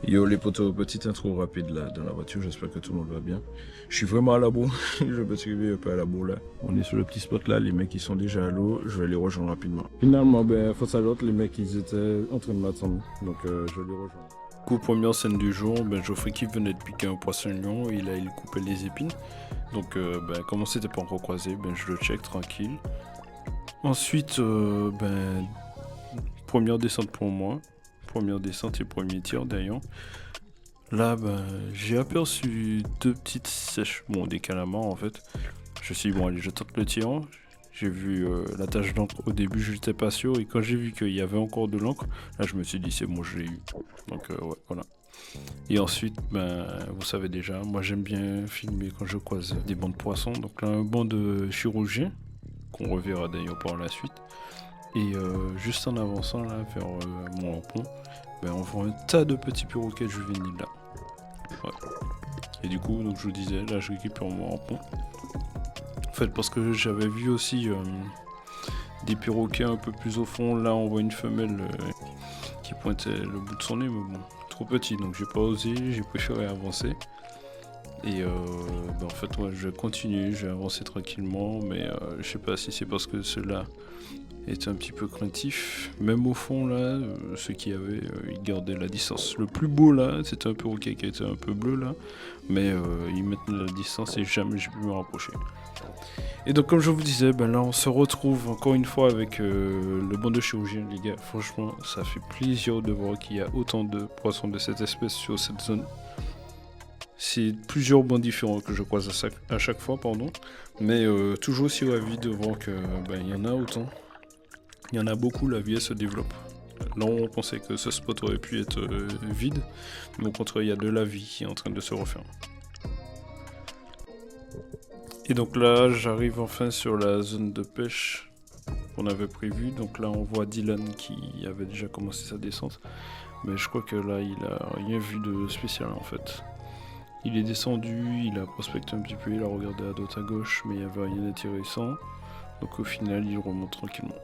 Yo les potos, petite intro rapide là dans la voiture, j'espère que tout le monde va bien. Je suis vraiment à la bourre, je me suis réveillé un peu à la bourre là. On est sur le petit spot là, les mecs ils sont déjà à l'eau, je vais les rejoindre rapidement. Finalement, face à l'autre, les mecs ils étaient en train de m'attendre, donc je vais les rejoindre. Coup, première scène du jour, Geoffrey qui venait de piquer un poisson-lion et là il coupait les épines. Donc comme on s'était pas encore croisé, je le check tranquille. Ensuite, première descente pour moi. Première descente et premier tir d'ailleurs. Là, j'ai aperçu deux petites sèches, des calamars en fait. Je me suis dit, bon, allez, je tente le tir. J'ai vu la tache d'encre au début, je n'étais pas sûr. Et quand j'ai vu qu'il y avait encore de l'encre, là, je me suis dit, c'est bon, je l'ai eu. Donc, ouais, voilà. Et ensuite, vous savez déjà, moi j'aime bien filmer quand je croise des bancs de poissons. Donc là, un banc de chirurgien, qu'on reverra d'ailleurs par la suite. Et juste en avançant là vers mon harpon, on voit un tas de petits perroquets juvéniles là. Ouais. Et du coup, donc je vous disais, là je récupère mon harpon. En fait, parce que j'avais vu aussi des perroquets un peu plus au fond. Là, on voit une femelle qui pointait le bout de son nez, mais bon, trop petit, donc j'ai pas osé, j'ai préféré avancer. Et en fait, ouais, je vais continuer, je vais avancer tranquillement, mais je sais pas si c'est parce que ceux-là était un petit peu craintif. Même au fond là, ceux qui avaient, ils gardaient la distance. Le plus beau là, c'était un perroquet qui était un peu bleu là, mais ils maintenaient la distance et jamais j'ai pu me rapprocher. Et donc comme je vous disais, là on se retrouve encore une fois avec le banc de chirurgien les gars. Franchement, ça fait plaisir de voir qu'il y a autant de poissons de cette espèce sur cette zone. C'est plusieurs bancs différents que je croise à chaque fois, pardon. Mais toujours aussi ravi de voir que il y en a autant. Il y en a beaucoup, la vie elle se développe. Là, on pensait que ce spot aurait pu être vide, mais au contraire, il y a de la vie qui est en train de se refaire. Et donc là, j'arrive enfin sur la zone de pêche qu'on avait prévue. Donc là, on voit Dylan qui avait déjà commencé sa descente, mais je crois que là, il a rien vu de spécial en fait. Il est descendu, il a prospecté un petit peu, il a regardé à droite à gauche, mais il n'y avait rien d'intéressant. Donc au final, il remonte tranquillement.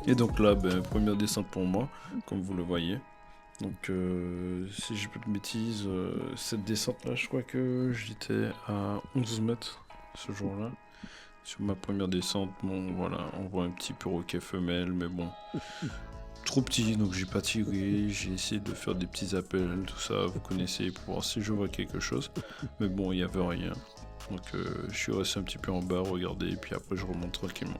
Et donc là, première descente pour moi, comme vous le voyez. Donc si je peux de bêtises, cette descente là, je crois que j'étais à 11 mètres ce jour-là. Sur ma première descente, voilà, on voit un petit perroquet femelle, mais bon, trop petit, donc j'ai pas tiré, j'ai essayé de faire des petits appels, tout ça, vous connaissez, pour voir si je vois quelque chose. Mais bon, il n'y avait rien. Donc je suis resté un petit peu en bas, regarder, et puis après je remonte tranquillement.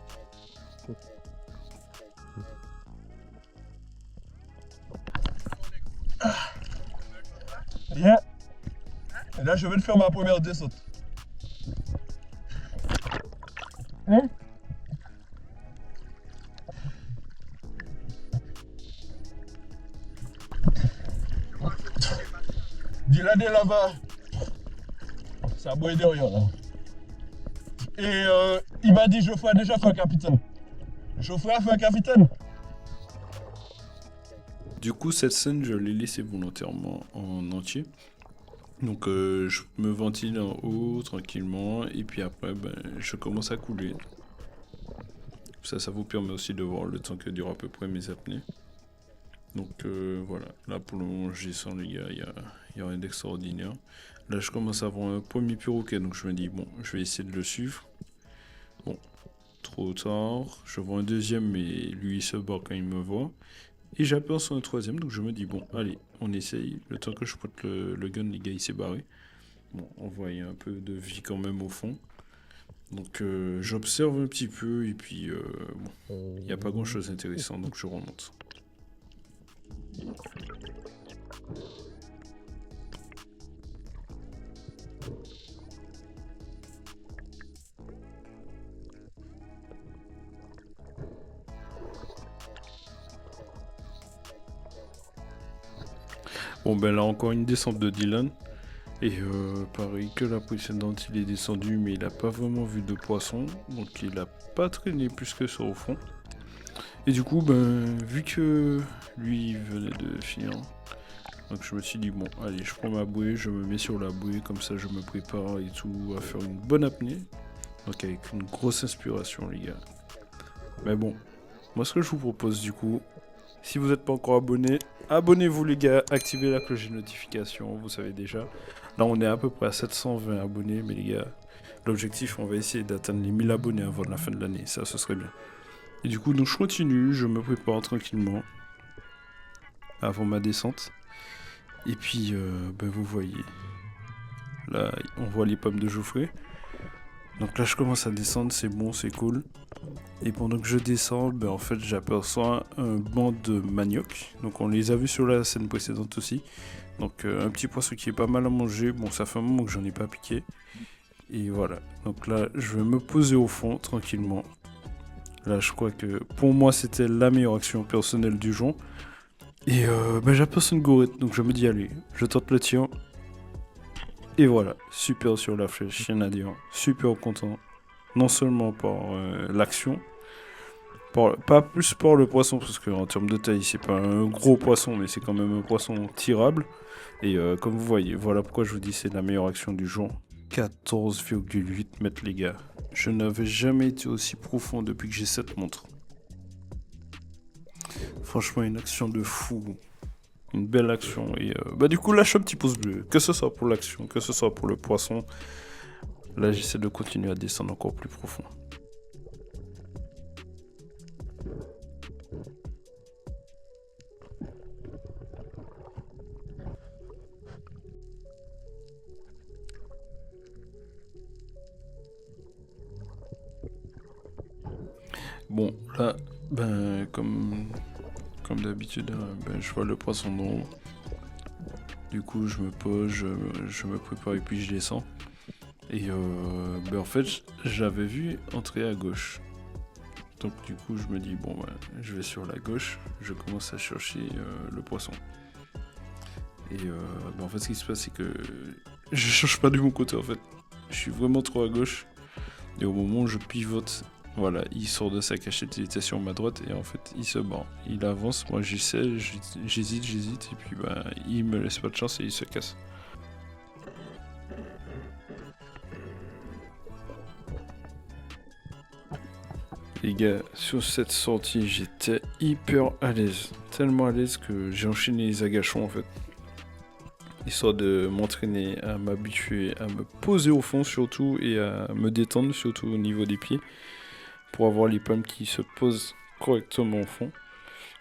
Bien. Et là, je vais faire ma première descente. Hein? Dylan est là-bas. Ça boit derrière là. Et il m'a dit Geoffrey a déjà fait un capitaine. Geoffrey a fait un capitaine. Du coup, cette scène, je l'ai laissée volontairement en entier. Donc, je me ventile en haut tranquillement, et puis après, je commence à couler. Ça vous permet aussi de voir le temps que durent à peu près mes apnées. Donc, voilà. Là, pour le moment, j'y sens, les gars, il y a rien d'extraordinaire. Là, je commence à avoir un premier perroquet, donc je me dis, bon, je vais essayer de le suivre. Bon, trop tard. Je vois un deuxième, mais lui, il se bat quand il me voit. Et j'aperçois un troisième, donc je me dis, bon, allez, on essaye. Le temps que je pointe le gun, les gars, il s'est barré. Bon, on voit, il y a un peu de vie quand même au fond. Donc j'observe un petit peu, et puis, il n'y a pas grand-chose d'intéressant, donc je remonte. Bon, là, encore une descente de Dylan. Et pareil que la précédente, il est descendu, mais il n'a pas vraiment vu de poisson. Donc il n'a pas traîné plus que ça au fond. Et du coup, vu que lui venait de finir Donc je me suis dit, bon, allez, je prends ma bouée, je me mets sur la bouée, comme ça je me prépare et tout, à faire une bonne apnée. Donc avec une grosse inspiration, les gars. Mais bon, moi ce que je vous propose du coup, si vous n'êtes pas encore abonné, abonnez-vous les gars, activez la cloche de notification, vous savez déjà. Là on est à peu près à 720 abonnés, mais les gars, l'objectif on va essayer d'atteindre les 1000 abonnés avant la fin de l'année, ça ce serait bien. Et du coup donc je continue, je me prépare tranquillement avant ma descente. Et puis ben, vous voyez, là on voit les pommes de Geoffrey. Donc là je commence à descendre, c'est bon, c'est cool. Et pendant que je descends, ben en fait j'aperçois un banc de manioc. Donc on les a vus sur la scène précédente aussi. Donc un petit poisson qui est pas mal à manger. Bon ça fait un moment que j'en ai pas piqué. Et voilà. Donc là je vais me poser au fond tranquillement. Là je crois que pour moi c'était la meilleure action personnelle du jour. Et ben j'aperçois une gourette. Donc je me dis allez, je tente le tir. Et voilà, super sur la flèche, rien à dire. Super content. Non seulement par l'action, pas plus pour le poisson, parce qu'en termes de taille, c'est pas un gros poisson, mais c'est quand même un poisson tirable. Et comme vous voyez, voilà pourquoi je vous dis c'est la meilleure action du jour. 14,8 mètres les gars. Je n'avais jamais été aussi profond depuis que j'ai cette montre. Franchement, une action de fou. Une belle action. Et bah du coup, lâche un petit pouce bleu. Que ce soit pour l'action, que ce soit pour le poisson. Là, j'essaie de continuer à descendre encore plus profond. Bon, là, ben, comme d'habitude, ben, je vois le poisson d'eau. Du coup, je me pose, je me prépare et puis je descends. Et ben, en fait, j'avais vu entrer à gauche. Donc du coup, je me dis, bon, ben, je vais sur la gauche. Je commence à chercher le poisson. Et ben, en fait, ce qui se passe, c'est que je cherche pas du bon côté, en fait. Je suis vraiment trop à gauche. Et au moment où je pivote, voilà, il sort de sa cachette, il était sur ma droite et en fait il se bat. Il avance, moi j'essaie, j'hésite et puis bah il me laisse pas de chance et il se casse. Les gars, sur cette sortie j'étais hyper à l'aise, tellement à l'aise que j'ai enchaîné les agachons en fait. Histoire de m'entraîner à m'habituer à me poser au fond surtout et à me détendre surtout au niveau des pieds. Pour avoir les pommes qui se posent correctement au fond.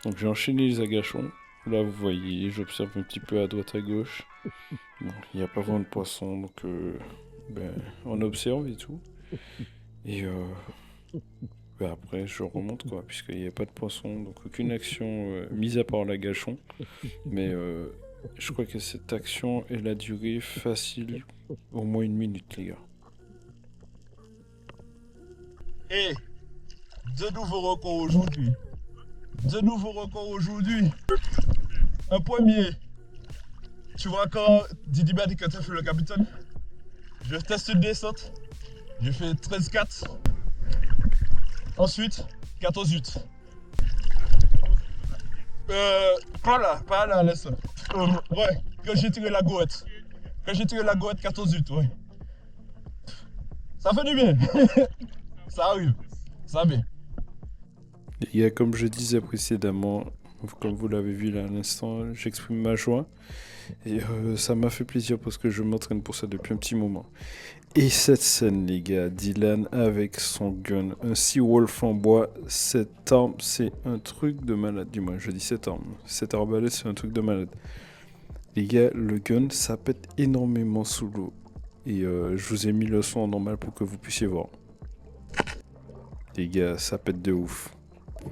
Donc j'ai enchaîné les agachons. Là vous voyez, j'observe un petit peu à droite à gauche. Bon, il n'y a pas vraiment de poisson, donc ben, on observe et tout. Et ben, après je remonte quoi, puisqu'il n'y a pas de poisson, donc aucune action mise à part l'agachon. Mais je crois que cette action elle a duré facile au moins 1 minute les gars. Et deux nouveaux records aujourd'hui. Deux nouveaux records aujourd'hui. Un premier. Tu vois quand Didi m'a dit que tu as fait le capitaine, je teste une descente. Je fais 13,4. Ensuite, 14,8. Pas là, laisse. Ouais, quand j'ai tiré la gourette. Quand j'ai tiré la gourette, 14,8, ouais. Ça fait du bien. Ça arrive. Ça va. Les gars, comme je disais précédemment, comme vous l'avez vu là à l'instant, j'exprime ma joie. Et ça m'a fait plaisir parce que je m'entraîne pour ça depuis un petit moment. Et cette scène, les gars, Dylan avec son gun, un Seawolf en bois, cette arme, c'est un truc de malade. Du moins, je dis cette arme. Cette arbalète, c'est un truc de malade. Les gars, le gun, ça pète énormément sous l'eau. Et je vous ai mis le son en normal pour que vous puissiez voir. Les gars, ça pète de ouf.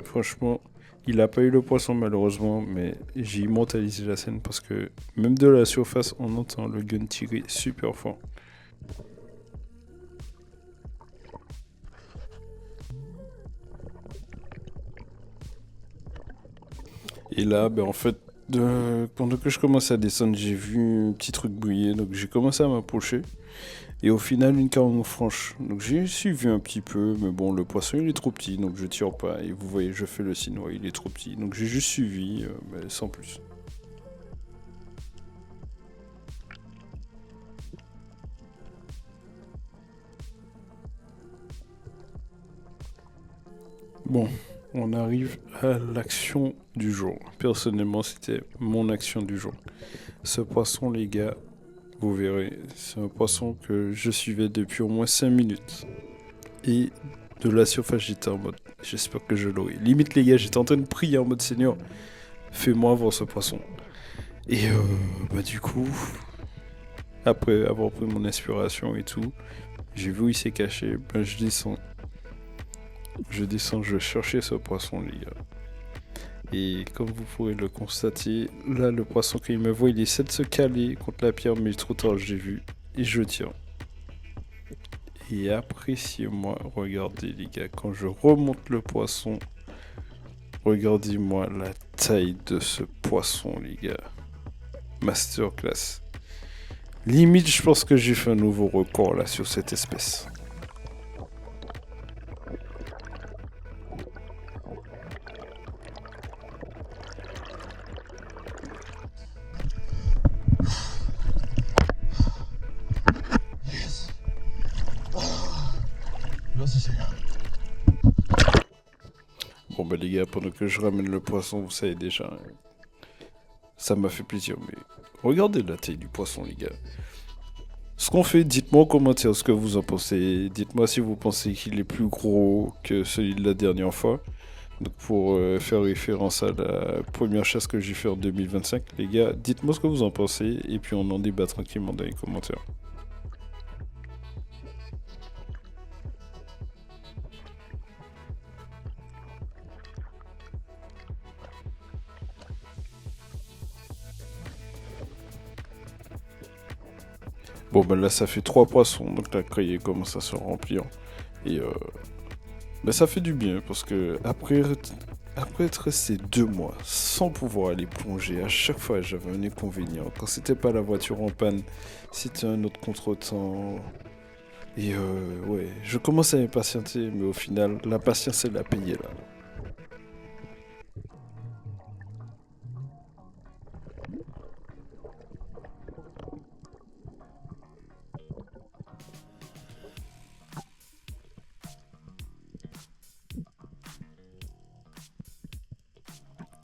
Franchement, il a pas eu le poisson malheureusement, mais j'ai immortalisé la scène parce que même de la surface, on entend le gun tirer super fort. Et là, ben en fait, pendant que je commence à descendre, j'ai vu un petit truc briller, donc j'ai commencé à m'approcher. Et au final, une carence franche. Donc j'ai suivi un petit peu, mais bon, le poisson il est trop petit, donc je tire pas. Et vous voyez, je fais le signe, ouais, il est trop petit. Donc j'ai juste suivi, mais sans plus. Bon, on arrive à l'action du jour. Personnellement, c'était mon action du jour. Ce poisson, les gars, vous verrez, c'est un poisson que je suivais depuis au moins 5 minutes. Et de la surface, j'étais en mode, j'espère que je l'aurai. Limite, les gars, j'étais en train de prier en mode Seigneur, fais-moi voir ce poisson. Et du coup, après avoir pris mon inspiration et tout, j'ai vu où il s'est caché, je descends. Je descends, je cherchais ce poisson, les gars. Et comme vous pourrez le constater, là, le poisson, quand il me voit, il essaie de se caler contre la pierre, mais trop tard, j'ai vu. Et je tire. Et appréciez-moi, regardez, les gars, quand je remonte le poisson, regardez-moi la taille de ce poisson, les gars. Masterclass. Limite, je pense que j'ai fait un nouveau record, là, sur cette espèce. Merci Seigneur. Bon, bah, les gars, pendant que je ramène le poisson, vous savez déjà, hein, ça m'a fait plaisir, mais regardez la taille du poisson, les gars. Ce qu'on fait, dites-moi en commentaire ce que vous en pensez. Dites-moi si vous pensez qu'il est plus gros que celui de la dernière fois. Donc pour faire référence à la première chasse que j'ai fait en 2025, les gars, dites-moi ce que vous en pensez et puis on en débat tranquillement dans les commentaires. Bon ben là ça fait 3 poissons, donc la criée commence à se remplir. Et ça fait du bien parce que après être resté 2 mois sans pouvoir aller plonger, à chaque fois j'avais un inconvénient. Quand c'était pas la voiture en panne, c'était un autre contretemps. Et ouais, je commence à m'impatienter, mais au final, la patience elle a payé là.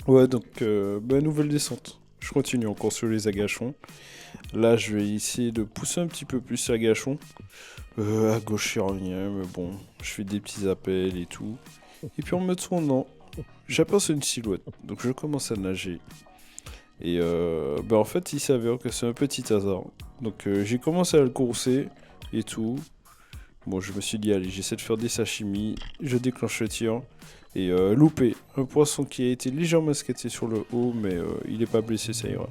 Ouais, donc nouvelle descente. Je continue encore sur les agachons. Là, je vais essayer de pousser un petit peu plus l'agachon. À gauche, il n'y a rien, mais bon, je fais des petits appels et tout. Et puis en me tournant, j'aperçois une silhouette. Donc je commence à nager. Et en fait, il s'avère que c'est un petit hasard. Donc j'ai commencé à le courser et tout. Bon, je me suis dit, allez, j'essaie de faire des sashimi. Je déclenche le tir. Et loupé. Un poisson qui a été légèrement esquinté sur le haut, mais il n'est pas blessé, ça ira.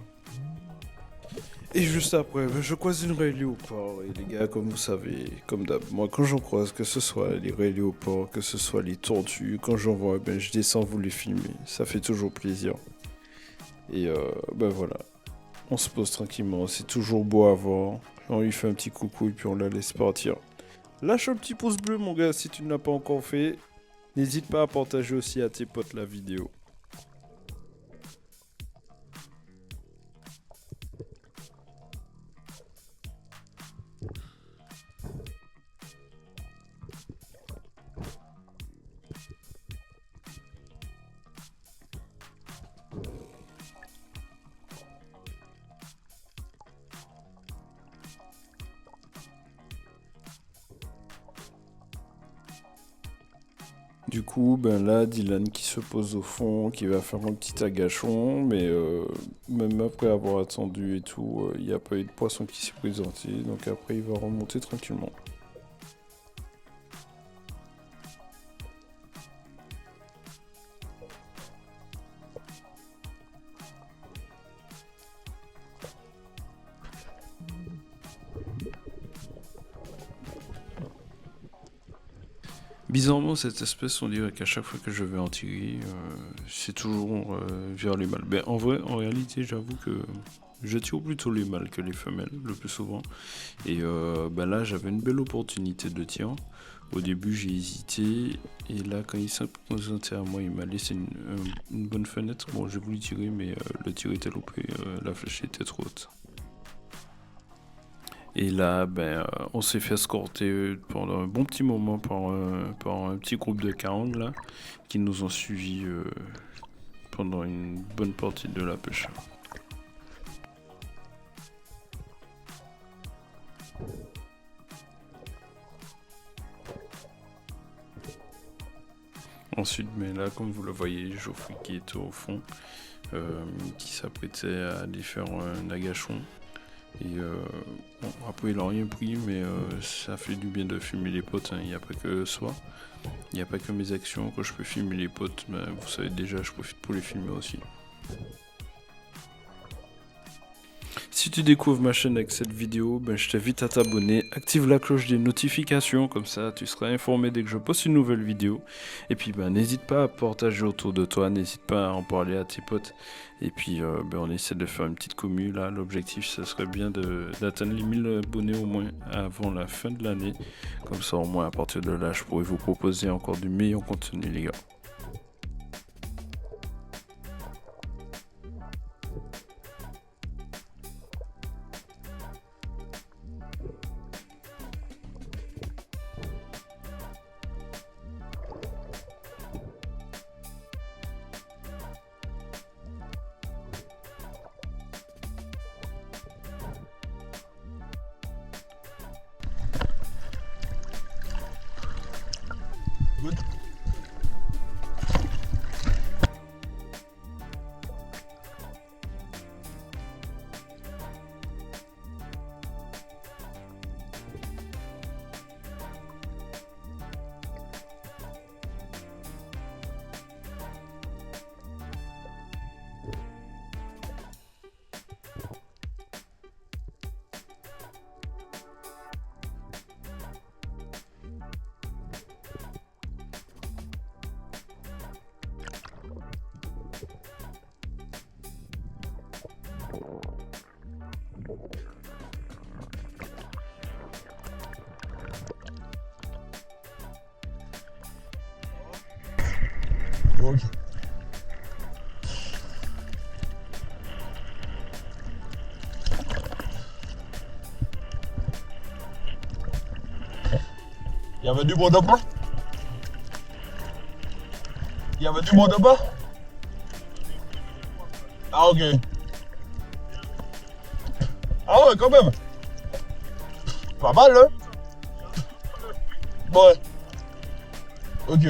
Et juste après, je croise une raie léopard. Et les gars, comme vous savez, comme d'hab, moi quand j'en croise, que ce soit les raies léopards, que ce soit les tortues, quand j'en vois, je descends vous les filmer. Ça fait toujours plaisir. Et voilà. On se pose tranquillement, c'est toujours beau à voir. On lui fait un petit coucou et puis on la laisse partir. Lâche un petit pouce bleu, mon gars, si tu ne l'as pas encore fait. N'hésite pas à partager aussi à tes potes la vidéo. Du coup, là, Dylan qui se pose au fond, qui va faire un petit agachon, mais même après avoir attendu et tout, il n'y a pas eu de poisson qui s'est présenté, donc après il va remonter tranquillement. Bizarrement, cette espèce, on dirait qu'à chaque fois que je vais en tirer, c'est toujours vers les mâles. En vrai, en réalité, j'avoue que je tire plutôt les mâles que les femelles, le plus souvent. Et là, j'avais une belle opportunité de tir. Au début, j'ai hésité. Et là, quand il s'est présenté à moi, il m'a laissé une bonne fenêtre. Bon, j'ai voulu tirer, mais le tir était loupé. La flèche était trop haute. Et là, on s'est fait escorter pendant un bon petit moment par un petit groupe de 40 là, qui nous ont suivis pendant une bonne partie de la pêche. Ensuite, mais là, comme vous le voyez, Geoffrey qui était au fond, qui s'apprêtait à aller faire un agachon. Et bon, après, il n'a rien pris, mais ça fait du bien de filmer les potes. Hein. Il n'y a pas que soi, il n'y a pas que mes actions. Quand je peux filmer les potes, vous savez déjà, je profite pour les filmer aussi. Si tu découvres ma chaîne avec cette vidéo, je t'invite à t'abonner, active la cloche des notifications, comme ça tu seras informé dès que je poste une nouvelle vidéo. Et puis n'hésite pas à partager autour de toi, n'hésite pas à en parler à tes potes. Et puis on essaie de faire une petite commu là, l'objectif ce serait bien d'atteindre les 1000 abonnés au moins avant la fin de l'année. Comme ça au moins à partir de là je pourrais vous proposer encore du meilleur contenu les gars. Good. Ok. Il y avait du monde en bas? Il y avait du monde en bas? Ah ok. Ah ouais quand même. Pas mal hein? Ouais. Ok.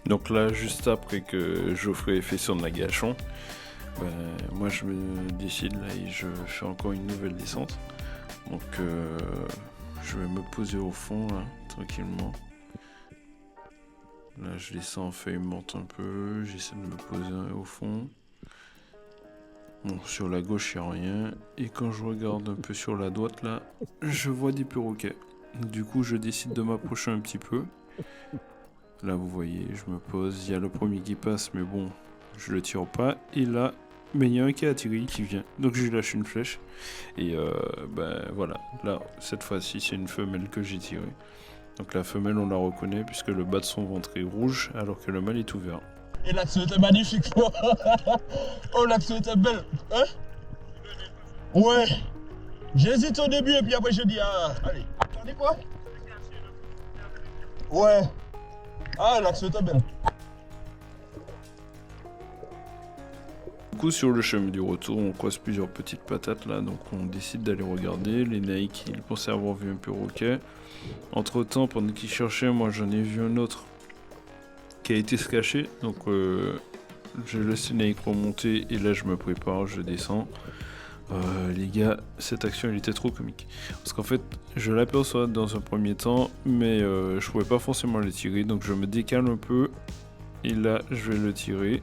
Donc là, juste après que Geoffrey ait fait son agachon, moi je me décide là et je fais encore une nouvelle descente. Donc je vais me poser au fond là, tranquillement. Là je descends en feuille morte un peu, j'essaie de me poser au fond. Bon, sur la gauche il n'y a rien. Et quand je regarde un peu sur la droite là, je vois des perroquets. Du coup je décide de m'approcher un petit peu. Là vous voyez, je me pose, il y a le premier qui passe mais bon, je le tire pas. Et là, il y a un qui a atterri, qui vient. Donc je lui lâche une flèche. Et voilà, là, cette fois-ci c'est une femelle que j'ai tirée. Donc la femelle on la reconnaît puisque le bas de son ventre est rouge alors que le mâle est ouvert. Et l'action était magnifique. Oh l'action était belle. Hein? Ouais. J'hésite au début et puis après je dis allez, attendez quoi? Ouais. Ah l'action était belle. Du coup sur le chemin du retour on croise plusieurs petites patates là, donc on décide d'aller regarder. Les naïcs ils pensaient avoir vu un perroquet. Entre temps pendant qu'ils cherchaient, moi j'en ai vu un autre qui a été se cacher, donc je laisse les naïcs remonter et là je me prépare, je descends. Les gars, cette action elle était trop comique parce qu'en fait je l'aperçois dans un premier temps mais je pouvais pas forcément le tirer, donc je me décale un peu et là je vais le tirer,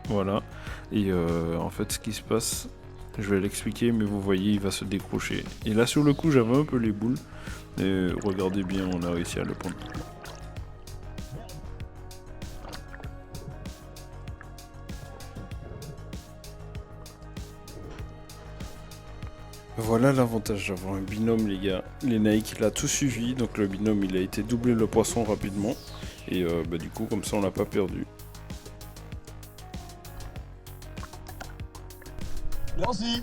voilà. Et en fait ce qui se passe, je vais l'expliquer mais vous voyez il va se décrocher et là sur le coup j'avais un peu les boules et regardez bien, on a réussi à le prendre. Voilà l'avantage d'avoir un binôme les gars. Les naïcs il a tout suivi, donc le binôme il a été doubler le poisson rapidement. Et du coup, comme ça, on l'a pas perdu. Merci.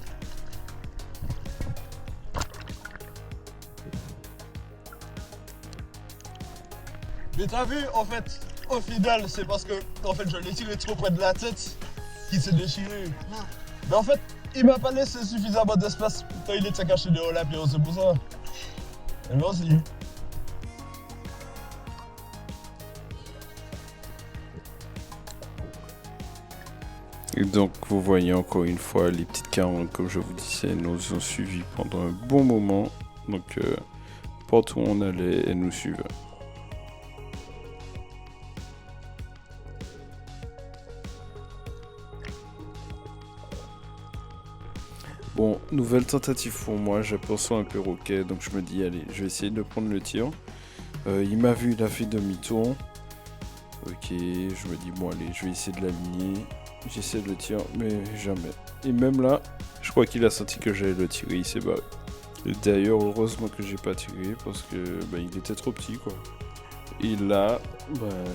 Mais t'as vu, en fait, au final, c'est parce que je l'ai tiré trop près de la tête qu'il s'est déchiré. Mais en fait, il m'a pas laissé suffisamment d'espace quand il était caché dehors la pierre, c'est pour ça. Et merci. Et donc, vous voyez encore une fois, les petites carottes, comme je vous disais, nous ont suivis pendant un bon moment. Donc, partout où on allait, elles nous suivaient. Bon, nouvelle tentative pour moi, j'aperçois un perroquet, donc je me dis, allez, je vais essayer de prendre le tir. Il m'a vu, il a fait demi-tour. Ok, je me dis, bon, allez, je vais essayer de l'aligner. J'essaie de le tirer, mais jamais. Et même là, je crois qu'il a senti que j'allais le tirer, il s'est barré. D'ailleurs, heureusement que j'ai pas tiré, parce que il était trop petit, quoi. Et là,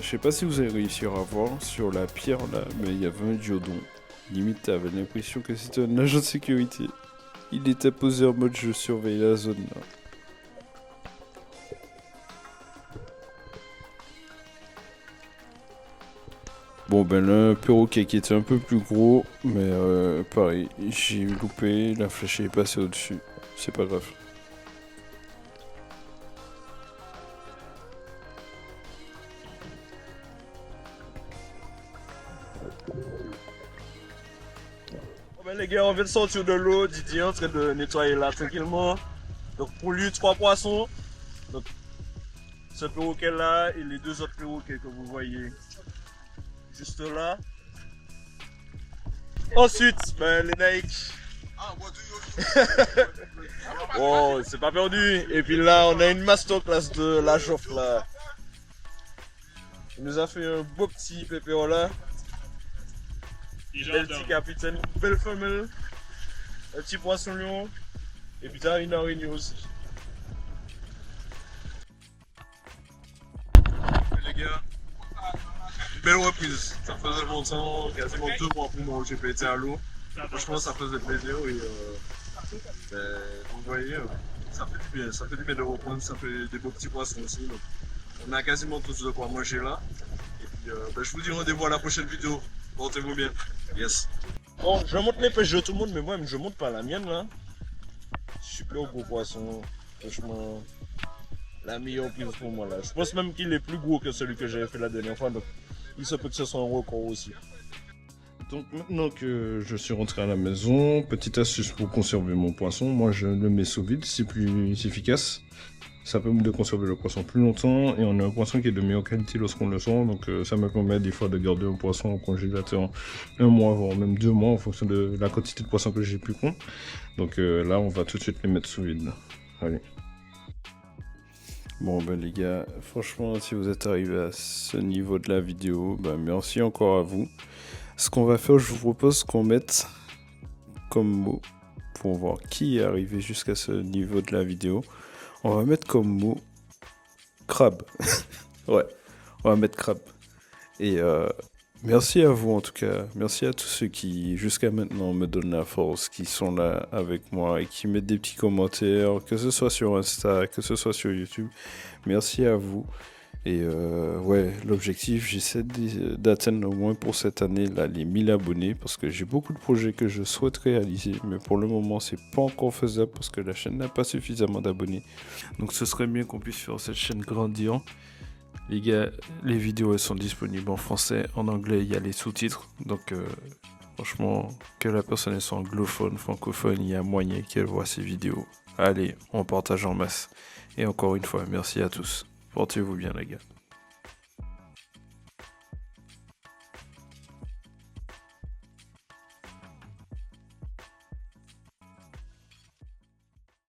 je sais pas si vous allez réussir à voir sur la pierre là, mais il y avait un diodon. Limite, t'avais l'impression que c'était un agent de sécurité. Il était posé en mode je surveille la zone là. Bon là, un perroquet qui était un peu plus gros, mais pareil, j'ai loupé, la flèche est passée au-dessus. C'est pas grave. Les gars, on vient de sortir de l'eau, Didier est en train de nettoyer là tranquillement. Donc pour lui, 3 poissons. Donc ce perroquet là et les 2 autres perroquets que vous voyez juste là. Ensuite, les Nike. Oh, c'est pas perdu. Et puis là, on a une masterclass de la Joffre là. Il nous a fait un beau petit pépéo là. Bel petit capitaine, belle femelle, un petit poisson lion, et puis t'as une araignée aussi. Les gars, une belle reprise. Ça faisait longtemps, quasiment 2 mois pour moi où j'ai pété à l'eau. Franchement, ça faisait plaisir et vous voyez, ça fait du bien. Ça fait du bien de reprendre, ça fait des beaux petits poissons aussi. Donc, on a quasiment tous de quoi manger là. Et puis, je vous dis rendez-vous à la prochaine vidéo. Portez-vous bien. Yes. Bon, je montre les pêches de tout le monde, mais moi, je montre pas la mienne là. Super gros poisson. Franchement, la meilleure prise pour moi là. Je pense même qu'il est plus gros que celui que j'avais fait la dernière fois. Donc, il se peut que ce soit un record aussi. Donc maintenant que je suis rentré à la maison, petite astuce pour conserver mon poisson, moi je le mets sous vide, c'est plus efficace. Ça permet de conserver le poisson plus longtemps et on a un poisson qui est de meilleure qualité lorsqu'on le sent. Donc ça me permet des fois de garder un poisson au congélateur 1 mois, voire même 2 mois en fonction de la quantité de poisson que j'ai pu prendre. Donc là on va tout de suite les mettre sous vide. Allez. Bon les gars, franchement si vous êtes arrivés à ce niveau de la vidéo, merci encore à vous. Ce qu'on va faire, je vous propose qu'on mette comme mot, pour voir qui est arrivé jusqu'à ce niveau de la vidéo, on va mettre comme mot crabe. Ouais, on va mettre crabe. Et merci à vous en tout cas, merci à tous ceux qui jusqu'à maintenant me donnent la force, qui sont là avec moi et qui mettent des petits commentaires, que ce soit sur Insta, que ce soit sur YouTube. Merci à vous. Et l'objectif, j'essaie d'atteindre au moins pour cette année là, les 1000 abonnés parce que j'ai beaucoup de projets que je souhaite réaliser, mais pour le moment c'est pas encore faisable parce que la chaîne n'a pas suffisamment d'abonnés. Donc ce serait bien qu'on puisse faire cette chaîne grandir. Les gars, les vidéos elles sont disponibles en français, en anglais il y a les sous-titres, donc franchement que la personne soit anglophone, francophone, il y a moyen qu'elle voit ces vidéos. Allez, on partage en masse. Et encore une fois, merci à tous. Portez-vous bien les gars.